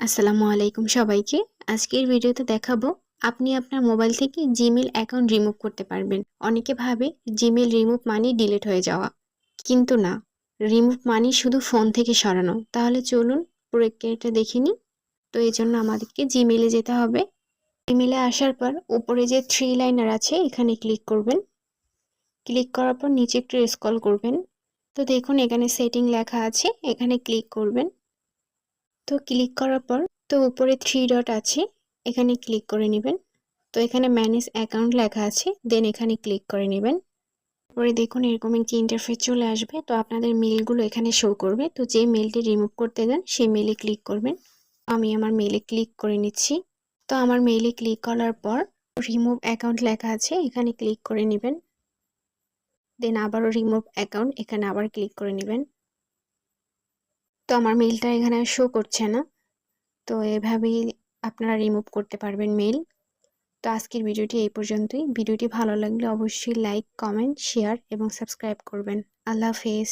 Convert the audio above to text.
আসসালামু আলাইকুম সবাইকে। আজকের ভিডিওতে দেখাবো আপনি আপনার মোবাইল থেকে জিমেইল অ্যাকাউন্ট রিমুভ করতে পারবেন। অনেকে ভাবে জিমেইল রিমুভ মানে ডিলিট হয়ে যাওয়া। কিন্তু না, রিমুভ মানে শুধু ফোন থেকে সরানো। তাহলে চলুন প্রক্রিয়াটা দেখে নিই। তো এজন্য আমাদেরকে জিমেইলে যেতে হবে। জিমেইলে আসার পর উপরে যে থ্রি লাইনার আছে এখানে ক্লিক করবেন। ক্লিক করার পর নিচে একটু স্ক্রল করবেন। তো দেখুন এখানে সেটিং লেখা আছে, এখানে ক্লিক করবেন। তো ক্লিক করার পর উপরে থ্রি ডট আছে, এখানে ক্লিক করে নেবেন। তো এখানে ম্যানেজ অ্যাকাউন্ট লেখা আছে, দেন এখানে ক্লিক করে নেবেন। পরে দেখুন এরকম একটি ইন্টারফেস চলে আসবে। তো আপনাদের মেলগুলো এখানে শো করবে। তো যে মেলটি রিমুভ করতে যান সেই মেলে ক্লিক করবেন। আমি আমার মেলে ক্লিক করে নিচ্ছি। তো আমার মেলে ক্লিক করার পর রিমুভ অ্যাকাউন্ট লেখা আছে, এখানে ক্লিক করে নেবেন। দেন আবারও রিমুভ অ্যাকাউন্ট, এখানে আবার ক্লিক করে নেবেন। তো আমার মেলটা এখানে শো করছে না। তো এভাবেই আপনারা রিমুভ করতে পারবেন মেল। তো আজকের ভিডিওটি এই পর্যন্তই। ভিডিওটি ভালো লাগলে অবশ্যই লাইক, কমেন্ট, শেয়ার এবং সাবস্ক্রাইব করবেন। আল্লাহ হাফেজ।